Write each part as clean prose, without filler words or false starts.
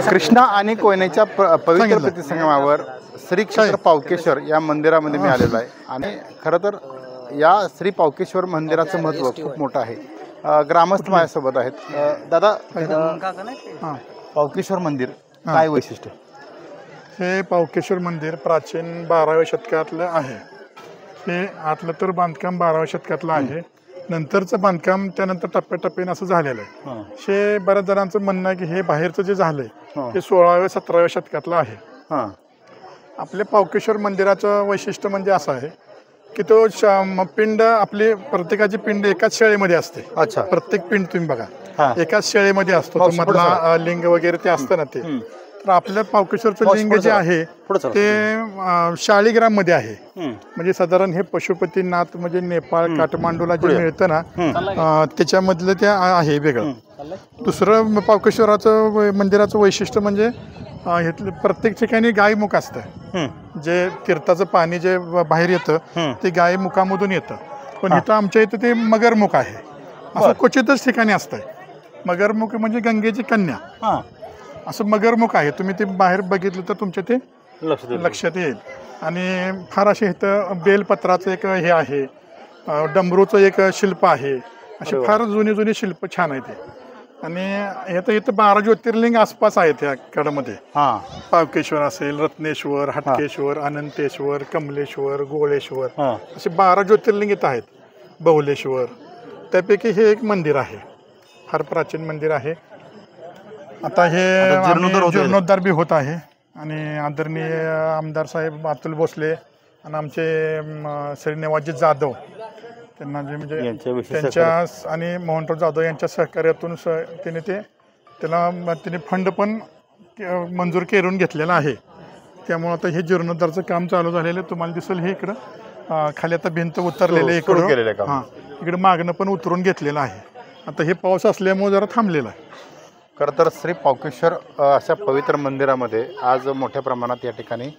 कृष्णा आणि कोयनेच्या पवित्र प्रतिसंगमावर श्री क्षेत्र पावकेश्वर या मंदिरामध्ये मी आलेलो आहे आणि खरं तर या श्री पावकेश्वर मंदिराचं महत्त्व खूप मोठं आहे. ग्रामस्थ माझ्यासोबत आहेत. दादा, पावकेश्वर मंदिर काय वैशिष्ट्य? हे पावकेश्वर मंदिर प्राचीन 12व्या शतकातलं आहे. हे आतलं तर बांधकाम 12व्या शतकातलं आहे. नंतरचं बांधकाम त्यानंतर टप्प्याटप्प्याने असं झालेलं आहे. हे बऱ्याच जणांचं म्हणणं आहे की हे बाहेरचं जे झालंय ते 16व्या 17व्या शतकातलं आहे. आपल्या पावकेश्वर मंदिराचं वैशिष्ट्य म्हणजे असं आहे की तो पिंड, आपली प्रत्येकाची पिंड एकाच शेळीमध्ये असते. अच्छा. प्रत्येक पिंड तुम्ही बघा एकाच शेळीमध्ये असतो. मधला लिंग वगैरे ते असतं ना, ते तर आपल्या पावकेश्वरचं लिंग जे आहे ते शाळीग्राम मध्ये आहे. म्हणजे साधारण हे पशुपतीनाथ म्हणजे नेपाळ काठमांडूला जे मिळतं ना त्याच्यामधलं ते आहे वेगळं. दुसरं पावकेश्वराचं मंदिराचं वैशिष्ट्य म्हणजे प्रत्येक ठिकाणी गायमुख असतं. जे तीर्थाचं पाणी जे बाहेर येतं ते गायमुखामधून येतं. पण इथं आमच्या इथं ते मगरमुख आहे. असं क्वचितच ठिकाणी असतंय. मगरमुख म्हणजे गंगेची कन्या असं मगरमुख आहे. तुम्ही ते बाहेर बघितलं तर तुमच्या ते लक्षात येईल. आणि फार असे इथं बेलपत्राचं एक हे आहे, डमरूचं एक शिल्प आहे. असे फार जुनी जुनी शिल्प छान आहे ते. आणि इथं 12 ज्योतिर्लिंग आसपास आहेत या कडामध्ये. पावकेश्वर असेल, रत्नेश्वर, हटकेश्वर, अनंतेश्वर, कमलेश्वर, गोळेश्वर असे 12 ज्योतिर्लिंग इथं आहेत. बहुलेश्वर, त्यापैकी हे एक मंदिर आहे. फार प्राचीन मंदिर आहे. आता हे जीर्णोद्धार बी होत आहे. आणि आदरणीय आमदार साहेब अतुल भोसले आणि आमचे श्रीनिवासजी जाधव त्यांना जे म्हणजे त्यांच्या आणि मोहनराव जाधव यांच्या सहकार्यातून त्याने फंड पण मंजूर करून घेतलेला आहे. त्यामुळे आता हे जीर्णोद्धारचं काम चालू झालेलं तुम्हाला दिसेल. हे इकडं खाली आता भिंत उतरलेलं आहे. इकडं मागणं पण उतरून घेतलेलं आहे. आता हे पाऊस असल्यामुळे जरा थांबलेला आहे. खरं तर श्री पावकेश्वर अशा पवित्र मंदिरामध्ये आज मोठ्या प्रमाणात या ठिकाणी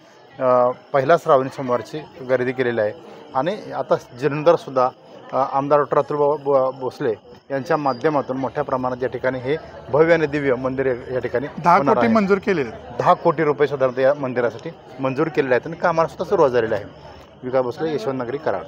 पहिला श्रावणी सोमवारची गर्दी केलेली आहे. आणि आता जीर्णोद्धारसुद्धा आमदार डॉक्टर अतुल भोसले यांच्या माध्यमातून मोठ्या प्रमाणात या ठिकाणी हे भव्य आणि दिव्य मंदिर या ठिकाणी 10 कोटी मंजूर केलेले. 10 कोटी रुपये साधारणतः या मंदिरासाठी मंजूर केलेले आहेत आणि कामाला सुद्धा सुरुवात झालेली आहे. विकास भोसले, यशवंत नगरी, कराड.